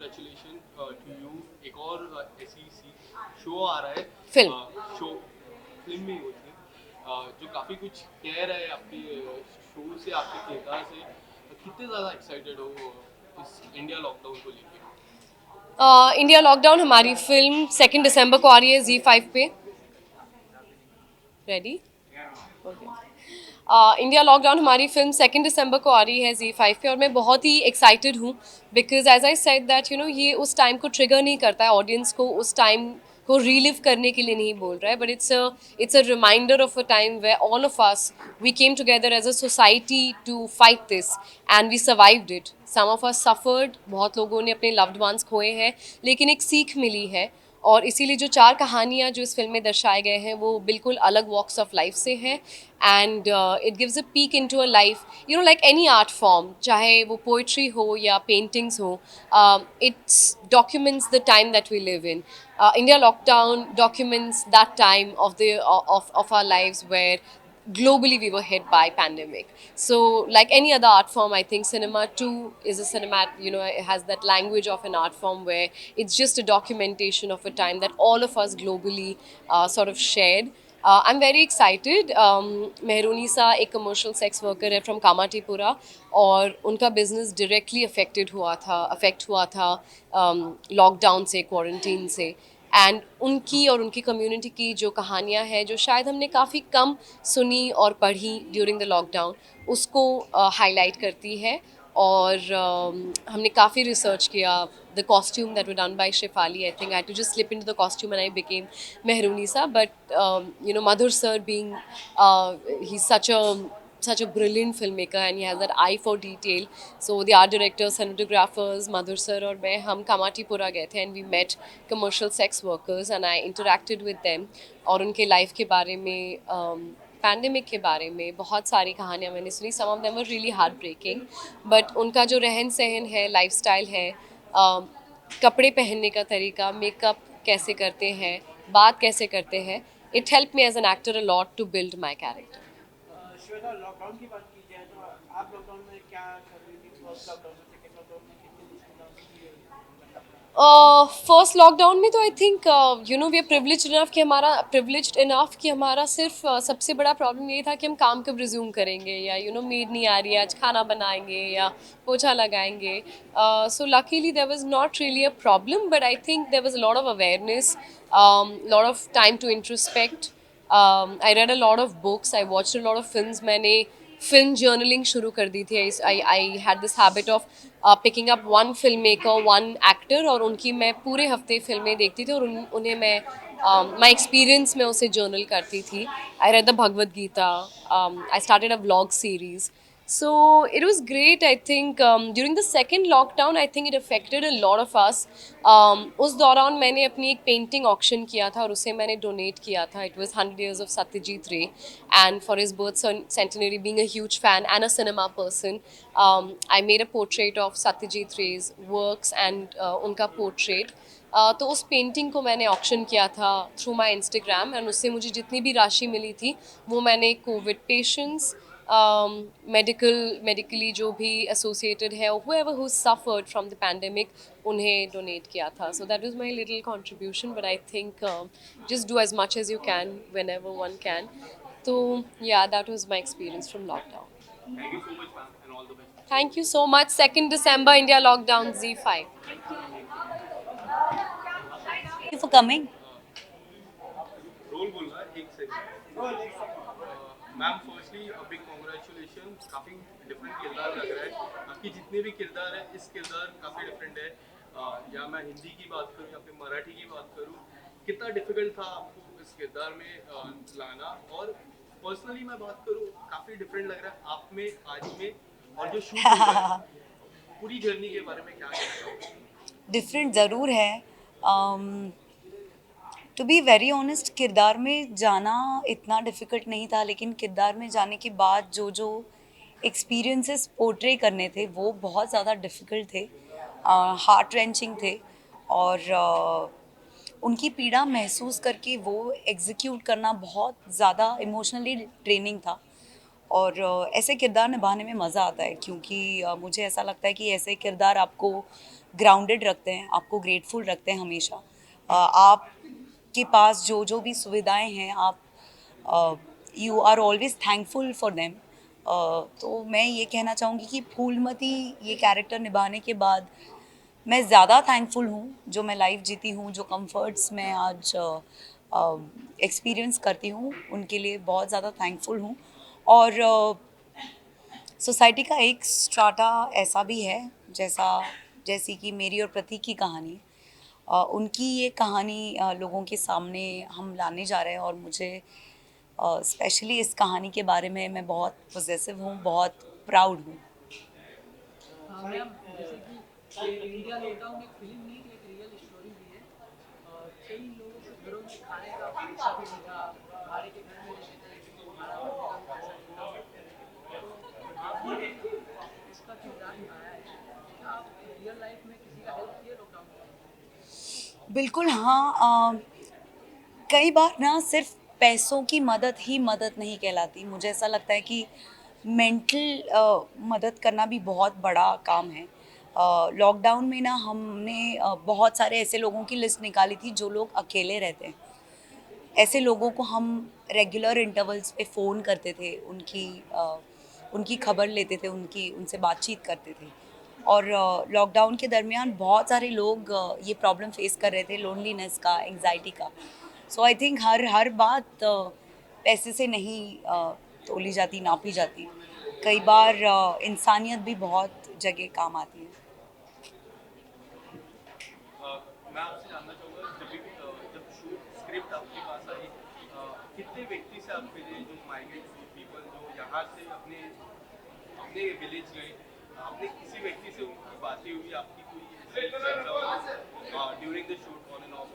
Congratulation to you. एक और ऐसी शो आ रहा है, फिल्म। शो फिल्म में होती जो काफ़ी कुछ कह रहा है आपके शो से, आपके किरदार से। कितने ज़्यादा एक्साइटेड हो इस इंडिया लॉकडाउन को लेके? इंडिया लॉकडाउन हमारी फिल्म 2 दिसंबर को आ रही है Z5 पे। रेडी? ओके। इंडिया लॉकडाउन हमारी फिल्म 2 दिसंबर को आ रही है Z5 पे, और मैं बहुत ही एक्साइटेड हूँ because as I said that ये उस टाइम को ट्रिगर नहीं करता है, ऑडियंस को उस टाइम को रीलिव करने के लिए नहीं बोल रहा है, but it's a reminder of a time we all of us we came together as a society to fight this and we survived it. Some of us suffered, बहुत लोगों ने अपने लव्ड वंस खोए हैं, लेकिन एक सीख मिली है। और इसीलिए जो 4 कहानियाँ जो इस फिल्म में दर्शाए गए हैं वो बिल्कुल अलग वॉक्स ऑफ लाइफ से हैं, and it gives a peek into a life, like any art form, चाहे वो पोइट्री हो या पेंटिंग्स हो। It's documents the time that we live in. India lockdown documents that time of our lives where globally we were hit by pandemic. So like any other art form, I think cinema too is a cinema, it has that language of an art form where it's just a documentation of a time that all of us globally sort of shared. I'm very excited. मेहरूनी सा एक commercial sex worker है from Kamathipura, और उनका business directly affect हुआ था lockdown से, quarantine से। And उनकी और उनकी कम्युनिटी की जो कहानियाँ हैं, जो शायद हमने काफ़ी कम सुनी और पढ़ी ड्यूरिंग द लॉकडाउन, उसको हाईलाइट करती है। और हमने काफ़ी रिसर्च किया। The costume that were done by Shefali, I think I had to just slip into the costume and I became Mehrunissa, but Madhur sir being he's such a brilliant filmmaker and he has that eye for detail. So the art directors, cinematographers, Madhur sir और मैं, हम कामाटीपुरा गए थे and we met commercial sex workers and I interacted with them, और उनके life के बारे में, पैंडमिक के बारे में बहुत सारी कहानियाँ मैंने सुनी। Some of them were really heart breaking, but उनका जो रहन सहन है, लाइफस्टाइल है, कपड़े पहनने का तरीका, मेकअप कैसे करते हैं, बात कैसे करते हैं, it help me as an actor a lot to build my character. Shweta, lockdown की बात की जाए तो आप लॉकडाउन में क्या कर रही थी? फर्स्ट लॉकडाउन में, सेकेंड लॉकडाउन में कितनी मुश्किल करना पड़ा? फर्स्ट लॉकडाउन में तो I think we are privileged enough कि हमारा सिर्फ सबसे बड़ा प्रॉब्लम ये था कि हम काम कब रिज्यूम करेंगे, या मेड नहीं आ रही है, आज खाना बनाएंगे या पोछा लगाएंगे। So luckily there was not really a problem, but I think there was a lot of awareness, lot of time to introspect. I read a lot of books, I watched a lot of films. मैंने film journaling शुरू कर दी थी। I had this habit of picking up one film maker, one actor, और उनकी मैं पूरे हफ्ते फिल्में देखती थी, और उन्हें मैं माई एक्सपीरियंस में उसे जर्नल करती थी। I read the Bhagavad Gita, I started a vlog series. So it was great. I think during the second lockdown, I think it affected a lot of us. उस दौरान मैंने अपनी एक पेंटिंग ऑक्शन किया था और उसे मैंने डोनेट किया था. It was 100 years of Satyajit Ray, and for his birth centenary, being a huge fan and a cinema person, I made a portrait of Satyajit Ray's works and उनका portrait. तो उस पेंटिंग को मैंने auction किया था through my Instagram, and उससे मुझे जितनी भी राशि मिली थी वो मैंने कोविड पेशेंट्स, मेडिकली जो भी एसोसिएटेड है, whoever who suffered from the pandemic, उन्हें डोनेट किया था. So that was my little contribution, but I think just do as much as you can whenever one can. So yeah, that was my experience from lockdown. Thank you so much ma'am and all the best. Thank you so much. 2 December, India lockdown, Z5. you for coming. Role बोल रहा है, एक second. Ma'am firstly big congratulation. काफ़ी different किरदार लग रहा है आपकी, जितने भी किरदार है इस किरदार काफ़ी डिफरेंट है। या मैं हिंदी की बात करूँ या फिर मराठी की बात करूँ, कितना डिफिकल्ट था आपको इस किरदार में लाना? और पर्सनली मैं बात करूँ, काफ़ी डिफरेंट लग रहा है आप में आज में, और जो शूट हो रहा है पूरी जर्नी के बारे में क्या कहना चाहोगे? डिफरेंट ज़रूर है। टू बी वेरी ऑनेस्ट, किरदार में जाना इतना डिफ़िकल्ट नहीं था, लेकिन किरदार में जाने के बाद जो जो एक्सपीरियंसेस पोर्ट्रे करने थे वो बहुत ज़्यादा डिफ़िकल्ट थे, हार्ट रेंचिंग थे, और उनकी पीड़ा महसूस करके वो एग्जीक्यूट करना बहुत ज़्यादा इमोशनली ट्रेनिंग था। और ऐसे किरदार निभाने में मज़ा आता है, क्योंकि मुझे ऐसा लगता है कि ऐसे किरदार आपको ग्राउंडेड रखते हैं, आपको ग्रेटफुल रखते हैं हमेशा। आपके पास जो जो भी सुविधाएं हैं, आप you are always thankful for them. तो मैं ये कहना चाहूँगी कि फूलमती ये कैरेक्टर निभाने के बाद मैं ज़्यादा थैंकफुल हूँ जो मैं लाइफ जीती हूँ, जो कंफर्ट्स मैं आज एक्सपीरियंस करती हूँ, उनके लिए बहुत ज़्यादा थैंकफुल हूँ। और सोसाइटी का एक स्ट्राटा ऐसा भी है जैसी कि मेरी और प्रतीक की कहानी, उनकी ये कहानी लोगों के सामने हम लाने जा रहे हैं, और मुझे स्पेशली इस कहानी के बारे में मैं बहुत पॉजिटिव हूँ, बहुत प्राउड हूँ। मैम, जैसे कि ये इंडिया लॉकडाउन एक फिल्म नहीं, एक रियल स्टोरी भी है। कई लोगों के घरों में खाने का पैसा भी मिला, भाड़े के घर में रहते थे तो भाड़ा भरने का भी पैसा मिला। तो आपने इसका किरदार निभाया है, क्या आप रियल लाइफ में किसी का हेल्प किए लॉकडाउन में? बिल्कुल हाँ। कई बार ना सिर्फ पैसों की मदद ही मदद नहीं कहलाती, मुझे ऐसा लगता है कि मेंटल मदद करना भी बहुत बड़ा काम है। लॉकडाउन में ना हमने बहुत सारे ऐसे लोगों की लिस्ट निकाली थी जो लोग अकेले रहते हैं। ऐसे लोगों को हम रेगुलर इंटरवल्स पे फ़ोन करते थे, उनकी खबर लेते थे, उनसे बातचीत करते थे। और लॉकडाउन के दरमियान बहुत सारे लोग ये प्रॉब्लम फेस कर रहे थे, लोनलीनेस का, एंग्जाइटी का। सो आई थिंक हर बात पैसे से नहीं तोली जाती, नापी जाती। कई बार इंसानियत भी बहुत जगह काम आती है। मैं आपसे जानना चाहूँगा, जब शूट स्क्रिप्ट आपके पास आई, कितने व्यक्ति से आप मिले जो माइग्रेट पीपल जो यहाँ से अपने अपने विलेज गए? आपने किसी व्यक्ति से उनकी बातें हुई, आपकी कोई during the shoot on end of?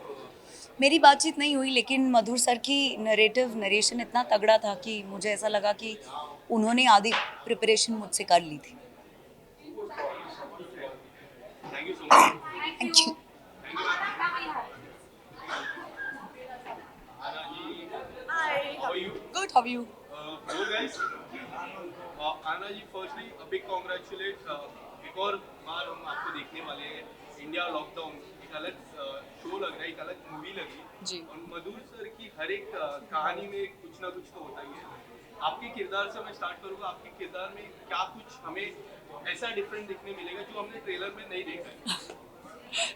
मेरी बातचीत नहीं हुई, लेकिन मधुर सर की नरेशन इतना तगड़ा था कि मुझे ऐसा लगा कि उन्होंने आधी प्रिपरेशन मुझसे कर ली थी। Thank you so much. Thank you. How are you? Good, how are you? Hello guys. Aana ji, firstly a big congratulate. एक और बार हम आपको देखने वाले हैं। इंडिया लॉकडाउन एक अलग शो लग रहा है, एक अलग मूवी लगी जी। और मधुर सर की हर एक कहानी में कुछ ना कुछ तो होता ही है। आपके किरदार से मैं स्टार्ट करूँगा। आपके किरदार में क्या कुछ हमें ऐसा डिफरेंट देखने मिलेगा जो हमने ट्रेलर में नहीं देखा है?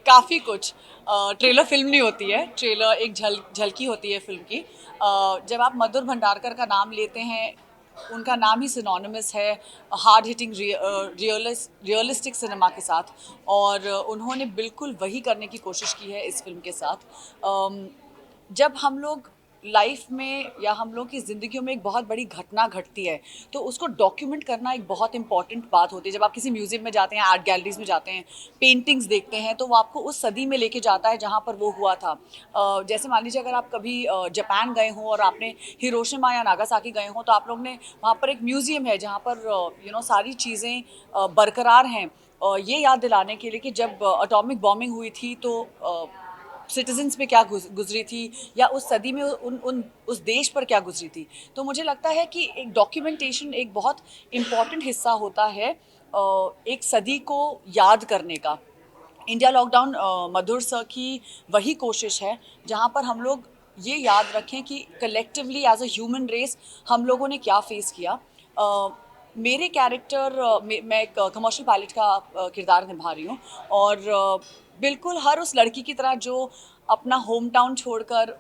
काफ़ी कुछ। ट्रेलर फिल्म नहीं होती है, ट्रेलर एक झलकी होती है फिल्म की। जब आप मधुर भंडारकर का नाम लेते हैं, उनका नाम ही सिनोनिमस है हार्ड हिटिंग रियलिस्टिक सिनेमा के साथ, और उन्होंने बिल्कुल वही करने की कोशिश की है इस फिल्म के साथ। जब हम लोग लाइफ में या हम लोग की ज़िंदगियों में एक बहुत बड़ी घटना घटती है, तो उसको डॉक्यूमेंट करना एक बहुत इंपॉर्टेंट बात होती है। जब आप किसी म्यूज़ियम में जाते हैं, आर्ट गैलरीज में जाते हैं, पेंटिंग्स देखते हैं, तो वो आपको उस सदी में लेके जाता है जहाँ पर वो हुआ था। जैसे मान लीजिए अगर आप कभी जापान गए हों और आपने हिरोशिमा या नागासाकी गए हों, तो आप लोग ने वहाँ पर एक म्यूज़ियम है जहाँ पर सारी चीज़ें बरकरार हैं, ये याद दिलाने के लिए कि जब एटॉमिक बॉम्बिंग हुई थी तो सिटीजन्स पे क्या गुजरी थी, या उस सदी में उस देश पर क्या गुजरी थी। तो मुझे लगता है कि एक डॉक्यूमेंटेशन एक बहुत इम्पॉर्टेंट हिस्सा होता है एक सदी को याद करने का। इंडिया लॉकडाउन मधुर सर की वही कोशिश है जहाँ पर हम लोग ये याद रखें कि collectively as a human race हम लोगों ने क्या फेस किया। मेरे कैरेक्टर मैं एक कमर्शियल पायलट का किरदार निभा रही हूँ, और बिल्कुल हर उस लड़की की तरह जो अपना होम टाउन छोड़कर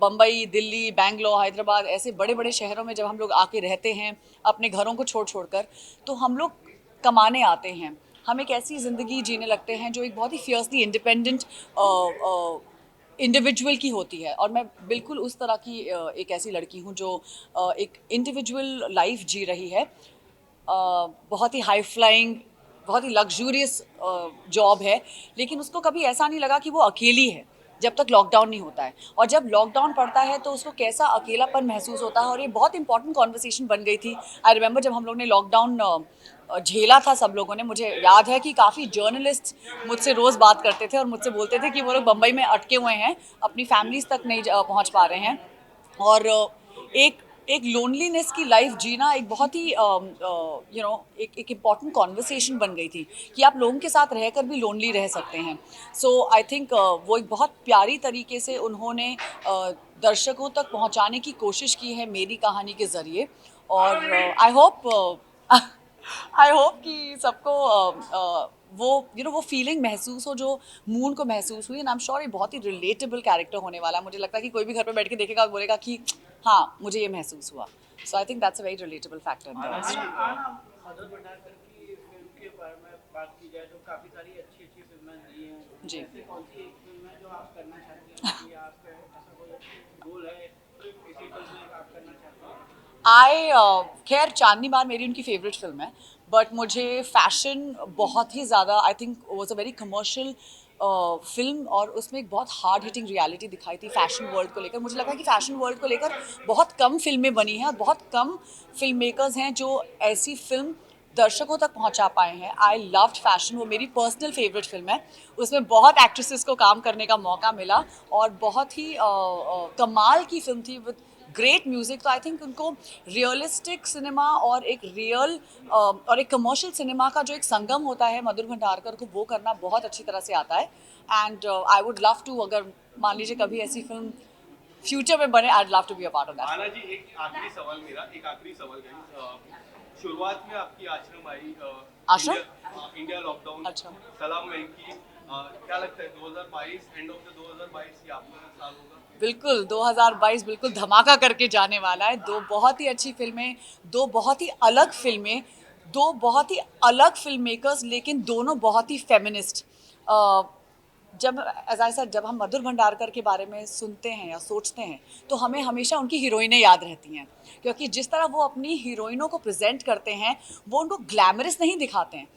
बम्बई, दिल्ली, बैंगलोर, हैदराबाद ऐसे बड़े बड़े शहरों में जब हम लोग आके रहते हैं अपने घरों को छोड़ कर, तो हम लोग कमाने आते हैं। हम एक ऐसी ज़िंदगी जीने लगते हैं जो एक बहुत ही फियर्सली इंडिपेंडेंट इंडिविजुअल की होती है, और मैं बिल्कुल उस तरह की एक ऐसी लड़की हूँ जो एक इंडिविजुअल लाइफ जी रही है। बहुत ही हाई फ्लाइंग, बहुत ही लग्जूरियस जॉब है, लेकिन उसको कभी ऐसा नहीं लगा कि वो अकेली है जब तक लॉकडाउन नहीं होता है। और जब लॉकडाउन पड़ता है तो उसको कैसा अकेलापन महसूस होता है, और ये बहुत इंपॉर्टेंट कॉन्वर्सेशन बन गई थी। आई रिमेंबर जब हम लोग ने लॉकडाउन झेला था सब लोगों ने, मुझे याद है कि काफ़ी जर्नलिस्ट मुझसे रोज़ बात करते थे और मुझसे बोलते थे कि वो लोग बम्बई में अटके हुए हैं, अपनी फैमिलीज़ तक नहीं पहुँच पा रहे हैं। और एक एक लोनलीनेस की लाइफ जीना एक बहुत ही एक इम्पॉर्टेंट कॉन्वर्सेशन बन गई थी कि आप लोगों के साथ रहकर भी लोनली रह सकते हैं. सो आई थिंक वो एक बहुत प्यारी तरीके से उन्होंने दर्शकों तक पहुंचाने की कोशिश की है मेरी कहानी के ज़रिए. और आई होप आई होप कि सबको वो वो फीलिंग महसूस हो जो मून को महसूस हुई. एंड आई एम श्योर ये बहुत ही रिलेटेबल कैरेक्टर होने वाला है. मुझे लगता है कि कोई भी घर पे बैठ के देखेगा और बोलेगा कि हाँ मुझे ये महसूस हुआ. So I think that's a very relatable factor in the story. Madhur Bhandarkar की फिल्म के बारे में बात की जाए तो काफ़ी सारी अच्छी अच्छी फिल्में दी हैं. जी. ऐसी कौन सी एक फिल्म है जो आप करना चाहते हैं कि आपका ऐसा कोई गोल है इसी फिल्म में आप करना चाहते हैं? खैर चांदनी मार मेरी उनकी फेवरेट फिल्म है. बट मुझे फैशन बहुत ही ज़्यादा I think was a very commercial film. और उसमें एक बहुत हार्ड हिटिंग रियलिटी दिखाई थी फैशन वर्ल्ड को लेकर. मुझे लगा कि फैशन वर्ल्ड को लेकर बहुत कम फिल्में बनी हैं और बहुत कम फिल्म मेकर्स हैं जो ऐसी फिल्म दर्शकों तक पहुंचा पाए हैं. I loved fashion. वो मेरी पर्सनल फेवरेट फिल्म है. उसमें बहुत एक्ट्रेसेस को काम करने का मौका मिला और बहुत ही कमाल की फिल्म थी विद ग्रेट म्यूजिक. तो आई थिंक उनको रियलिस्टिक सिनेमा और एक रियल और एक कमर्शियल सिनेमा का जो एक संगम होता है मधुर भंडारकर को वो करना बहुत अच्छी तरह से आता है. And I would love to, अगर मान लीजिए कभी ऐसी फिल्म फ्यूचर में बने, I would love to be a part of that. Aana ji, एक आखिरी सवाल मेरा, एक आखिरी सवाल है. शुरुआत में आपकी आश्रम आई, आश्रम? इंडिया लॉकडाउन, अच्छा. सलाम वेंकी, क्या लगता है 2022 एंड ऑफ द 2022 ये आपका साल होगा? बिल्कुल 2022 बिल्कुल धमाका करके जाने वाला है. दो बहुत ही अच्छी फिल्में, दो बहुत ही अलग फिल्में, दो बहुत ही अलग फिल्म मेकर्स, लेकिन दोनों बहुत ही फेमिनिस्ट. जब एज आई सेड, जब हम मधुर भंडारकर के बारे में सुनते हैं या सोचते हैं तो हमें हमेशा उनकी हीरोइनें याद रहती हैं. क्योंकि जिस तरह वो अपनी हीरोइनों को प्रेजेंट करते हैं वो उनको ग्लैमरस नहीं दिखाते हैं.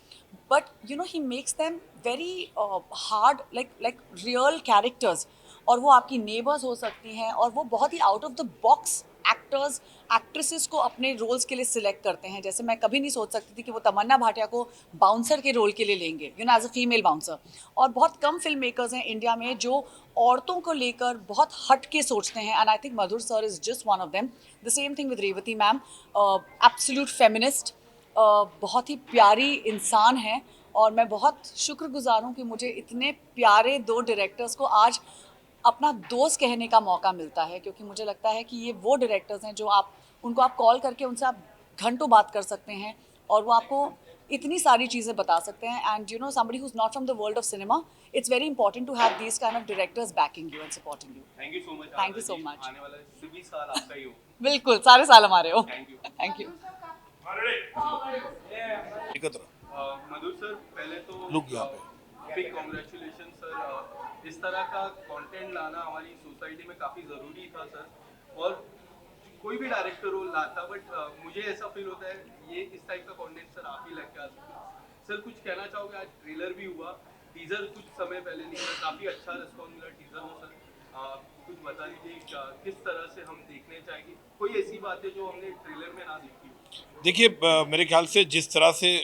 But he makes them very hard, like real characters. और वो आपकी नेबर्स हो सकती हैं और वो बहुत ही out of the box actors actresses को अपने रोल्स के लिए सिलेक्ट करते हैं. जैसे मैं कभी नहीं सोच सकती थी कि वो तमन्ना भाटिया को बाउंसर के रोल के लिए लेंगे, एज अ फीमेल बाउंसर. और बहुत कम फिल्म मेकर्स हैं इंडिया में जो औरतों को लेकर बहुत हट के सोचते हैं. And I think Madhur sir is just one of them. The same thing with Revathi ma'am, absolute feminist, बहुत ही प्यारी इंसान हैं. और मैं बहुत शुक्रगुजार हूँ कि मुझे इतने प्यारे दो डायरेक्टर्स को आज अपना दोस्त कहने का मौका मिलता है. क्योंकि मुझे लगता है कि ये वो डायरेक्टर्स हैं जो उनको आप कॉल करके उनसे आप घंटों बात कर सकते हैं और वो आपको इतनी सारी चीज़ें बता सकते हैं. And somebody who's not from the world of cinema, it's very important to have these kind of directors backing you and supporting you. Thank you so much. Thank you so much. आने वाला सभी साल आपका ही हो. बिल्कुल सारे साल हमारे हो. Thank you. Thank you. एकत्र मधुर सर, पहले तो लोग यहाँ पे बिग कॉन्ग्रेचुलेशन सर. इस तरह का कंटेंट लाना हमारी सोसाइटी में काफ़ी ज़रूरी था सर. और कोई भी डायरेक्टर रोल लाता, बट मुझे ऐसा फील होता है ये इस टाइप का कंटेंट सर आप ही लेके आ सकते हैं. सर कुछ कहना चाहोगे? आज ट्रेलर भी हुआ, टीज़र कुछ समय पहले निकला, काफ़ी अच्छा रिस्पॉन्स मिला टीज़र में सर. कुछ बता दीजिए किस तरह से हम देखने चाहेंगे, कोई ऐसी बात है जो हमने ट्रेलर में ना देखी हो? देखिए, मेरे ख्याल से जिस तरह से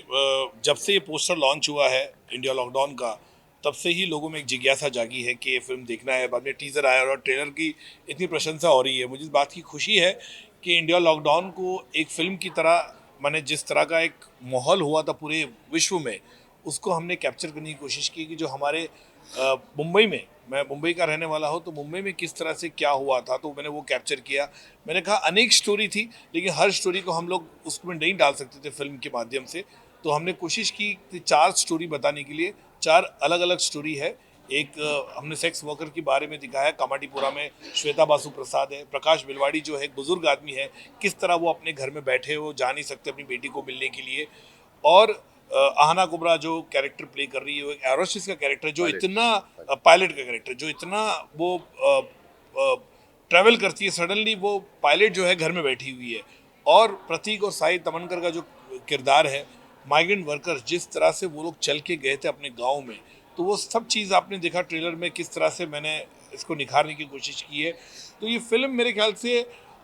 जब से ये पोस्टर लॉन्च हुआ है इंडिया लॉकडाउन का, तब से ही लोगों में एक जिज्ञासा जागी है कि ये फिल्म देखना है. बाद में टीज़र आया और ट्रेलर की इतनी प्रशंसा हो रही है. मुझे इस बात की खुशी है कि इंडिया लॉकडाउन को एक फ़िल्म की तरह, माने जिस तरह का एक माहौल हुआ था पूरे विश्व में, उसको हमने कैप्चर करने की कोशिश की कि जो हमारे मुंबई में, मैं मुंबई का रहने वाला हूँ, तो मुंबई में किस तरह से क्या हुआ था, तो मैंने वो कैप्चर किया. मैंने कहा अनेक स्टोरी थी, लेकिन हर स्टोरी को हम लोग उसमें नहीं डाल सकते थे फिल्म के माध्यम से. तो हमने कोशिश की कि 4 स्टोरी बताने के लिए. 4 अलग अलग स्टोरी है. एक हमने सेक्स वर्कर के बारे में दिखाया, कामाटीपुरा में श्वेता बासु प्रसाद है. प्रकाश बिलवाड़ी जो है एक बुजुर्ग आदमी है, किस तरह वो अपने घर में बैठे हो, जा नहीं सकते अपनी बेटी को मिलने के लिए. और आहना कुबरा जो कैरेक्टर प्ले कर रही है, वो एक एरोसिस का कैरेक्टर जो इतना पायलट का कैरेक्टर जो इतना वो ट्रैवल करती है, सडनली वो पायलट जो है घर में बैठी हुई है. और प्रतीक और साई तमनकर का जो किरदार है, माइग्रेंट वर्कर्स, जिस तरह से वो लोग चल के गए थे अपने गांव में, तो वो सब चीज़ आपने देखा ट्रेलर में, किस तरह से मैंने इसको निखारने की कोशिश की है. तो ये फिल्म मेरे ख्याल से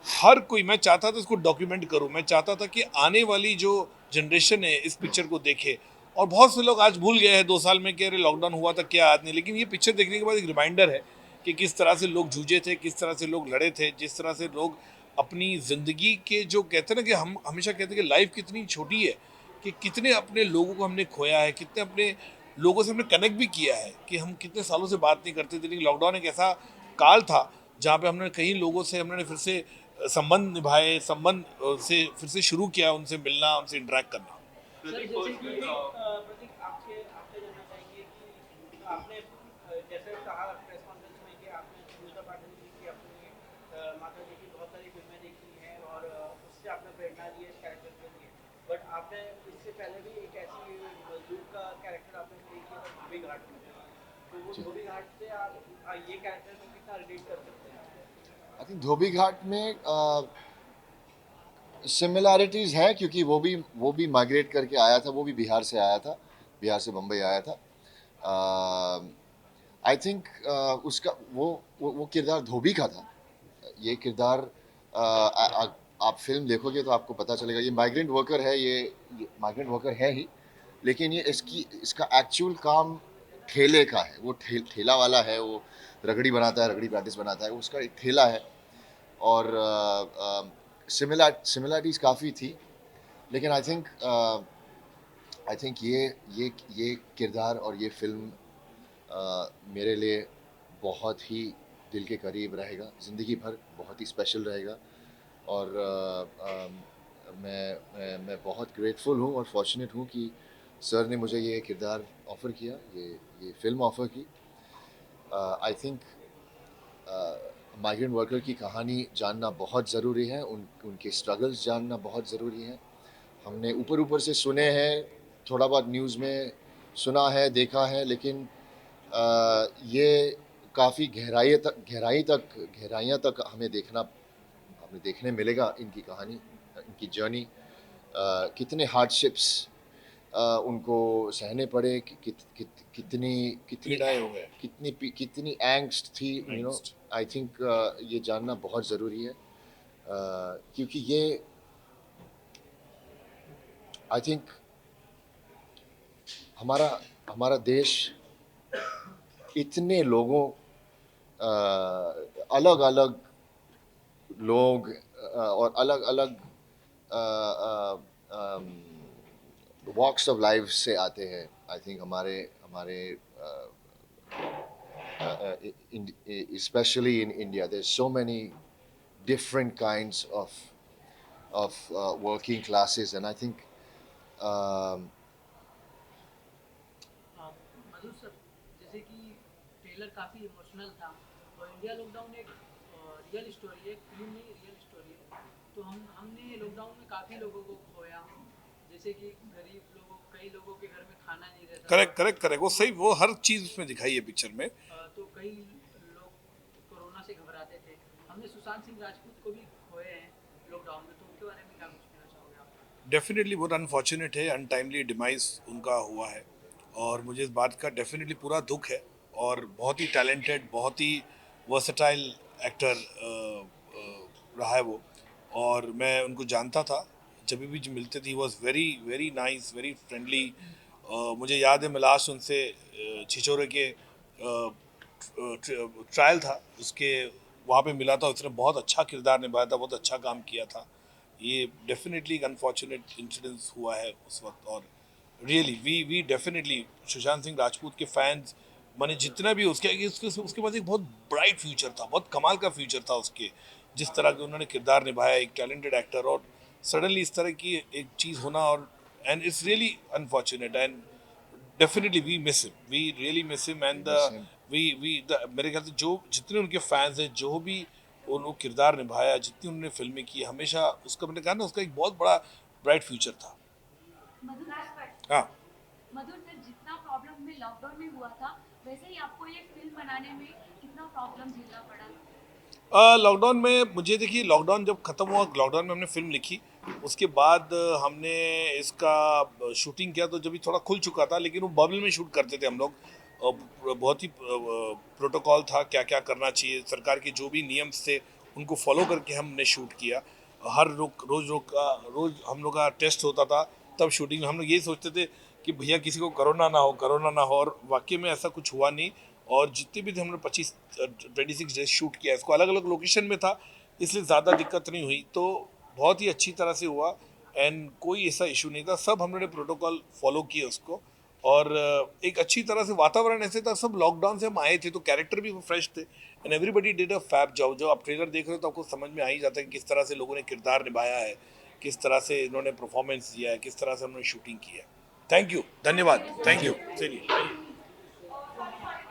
हर कोई, मैं चाहता था इसको डॉक्यूमेंट करूं, मैं चाहता था कि आने वाली जो जनरेशन है इस पिक्चर को देखे. और बहुत से लोग आज भूल गए हैं 2 साल में कि अरे लॉकडाउन हुआ था, क्या याद नहीं. लेकिन ये पिक्चर देखने के बाद एक रिमाइंडर है कि किस तरह से लोग जूझे थे, किस तरह से लोग लड़े थे, जिस तरह से लोग अपनी ज़िंदगी के जो कहते हैं ना कि हम हमेशा कहते हैं कि लाइफ कितनी छोटी है, कि कितने अपने लोगों को हमने खोया है, कितने अपने लोगों से हमने कनेक्ट भी किया है, कि हम कितने सालों से बात नहीं करते थे। लेकिन लॉकडाउन एक ऐसा काल था जहाँ पे हमने कई लोगों से हमने फिर से संबंध निभाए, संबंध से फिर से शुरू किया, उनसे मिलना, उनसे इंटरेक्ट करना। सर प्रतीक जैसे कि फर्स्टली प्रतीक आपसे आपसे जानना चाहेंगे कि आपने जैसे कहा प्रेस कॉन्फ्रेंस में कि आपने सुनीता पाटिल जी की अपनी माता जी की बहुत सारी फिल्में देखी हैं और उससे आपने प्रेरणा ली है इस कैरेक्टर के लिए, बट आपने इससे पहले भी एक ऐसी मजदूर का कैरेक्टर आपने प्ले किया था धोबी घाट में, तो वो धोबी घाट से आप ये कैरेक्टर को कितना रिलेट कर सकते हैं? आई थिंक धोबी घाट में सिमिलैरिटीज़ हैं, क्योंकि वो भी माइग्रेट करके आया था, वो भी बिहार से आया था, बिहार से बम्बई आया था। आई थिंक उसका वो किरदार धोबी का था। ये किरदार आप फिल्म देखोगे तो आपको पता चलेगा, ये माइग्रेंट वर्कर है, ये माइग्रेंट वर्कर है ही, लेकिन ये इसका एक्चुअल काम ठेले का है। वो ठेला वाला है, वो रगड़ी बनाता है, रगड़ी पैटिस बनाता है, उसका एक ठेला है। और सिमिलैरिटीज़ काफ़ी थी, लेकिन आई थिंक ये किरदार और ये फिल्म मेरे लिए बहुत ही दिल के करीब रहेगा, ज़िंदगी भर बहुत ही स्पेशल रहेगा। और मैं बहुत ग्रेटफुल हूँ और फॉर्चुनेट हूँ कि सर ने मुझे ये किरदार ऑफ़र किया, ये फिल्म ऑफ़र की। आई थिंक माइग्रेंट वर्कर की कहानी जानना बहुत ज़रूरी है, उनके स्ट्रगल्स जानना बहुत ज़रूरी है। हमने ऊपर से सुने हैं, थोड़ा बहुत न्यूज़ में सुना है, देखा है, लेकिन ये काफ़ी गहराइयाँ तक हमें देखने मिलेगा इनकी कहानी, इनकी जर्नी। कितने हार्डशिप्स उनको सहने पड़े, पीड़ाएं हो गए। कितनी एंग्स्ट थी, यू नो। आई थिंक ये जानना बहुत ज़रूरी है, क्योंकि ये आई थिंक हमारा देश इतने लोगों अलग अलग लोग और अलग अलग वॉक्स ऑफ लाइफ से आते हैं। आई थिंक हमारे especially in India, there's so many different kinds of working classes, and I think Madhu sir, जैसे कि ट्रेलर काफ़ी इमोशनल था और इंडिया लॉकडाउन एक रियल स्टोरी है, फिल्म नहीं रियल स्टोरी है। तो हमने लॉकडाउन में काफ़ी लोगों को खोया, जैसे कि गरीब लोगों, कई लोगों के घर में खाना नहीं रहता। करेक्ट, वो सही, वो हर चीज़ उसमें दिखाई है पिक्चर में। तो कई लोग कोरोना से घबराते थे। हमने सुशांत सिंह राजपूत को भी खोए हैं लॉकडाउन में, तो उनके बारे में क्या कुछ कहना चाहोगे आप? डेफिनेटली बहुत अनफॉर्चुनेट है, अनटाइमली डिमाइस उनका हुआ है, और मुझे इस बात का डेफिनेटली पूरा दुख है। और बहुत ही टैलेंटेड, बहुत ही वर्सेटाइल एक्टर रहा है वो, और मैं उनको जानता था, जब भी जो मिलते थे was very very nice, very friendly. मुझे याद है मैं लास्ट उनसे छिछोरे के ट्रायल था उसके, वहाँ पे मिला था, उसने बहुत अच्छा किरदार निभाया था, बहुत अच्छा काम किया था। ये डेफिनेटली एक अनफॉर्चुनेट इंसिडेंस हुआ है उस वक्त। और really we definitely Sushant Singh Rajput के फैंस, मैंने जितना भी उसके पास एक बहुत ब्राइट फ्यूचर था, बहुत कमाल का फ्यूचर था उसके, जिस तरह के उन्होंने किरदार निभाया, एक टैलेंटेड एक्टर, और सडनली इस तरह की एक चीज़ होना, और and it's really unfortunate, and definitely we miss him, we really miss him. And मेरे ख्याल से जो जितने उनके फैंस हैं, जो भी उन्होंने किरदार निभाया, जितनी उन्होंने फिल्में की, हमेशा उसका, मैंने कहा ना, उसका एक बहुत बड़ा ब्राइट फ्यूचर था। हाँ, मधुर सर, जितना प्रॉब्लम में लॉकडाउन में हुआ था, वैसे ही आपको ये फिल्म बनाने में कितना प्रॉब्लम झेलना पड़ा? लॉकडाउन में मुझे, देखिए, लॉकडाउन जब ख़त्म हुआ, लॉकडाउन में हमने फिल्म लिखी, उसके बाद हमने इसका शूटिंग किया, तो जब भी थोड़ा खुल चुका था, लेकिन वो बबल में शूट करते थे हम लोग। बहुत ही प्रोटोकॉल था, क्या क्या करना चाहिए, सरकार के जो भी नियम थे उनको फॉलो करके हमने शूट किया। हर रोज़ हम लोग का टेस्ट होता था, तब शूटिंग में हम लोग यही सोचते थे कि भैया किसी को कोरोना ना हो, और वाकई में ऐसा कुछ हुआ नहीं। और जितने भी थे, हमने 26 डेज शूट किया, इसको अलग अलग लोकेशन में था, इसलिए ज़्यादा दिक्कत नहीं हुई, तो बहुत ही अच्छी तरह से हुआ एंड कोई ऐसा इशू नहीं था। सब हमने प्रोटोकॉल फॉलो किए उसको, और एक अच्छी तरह से वातावरण ऐसे था, सब लॉकडाउन से हम आए थे तो कैरेक्टर भी फ्रेश थे and everybody did a fab job. जो आप ट्रेलर देख रहे हो तो आपको समझ में आ ही जाता है कि किस तरह से लोगों ने किरदार निभाया है, किस तरह से इन्होंने परफॉर्मेंस दिया है, किस तरह से उन्होंने शूटिंग की है। थैंक यू, धन्यवाद, थैंक यू। चलिए।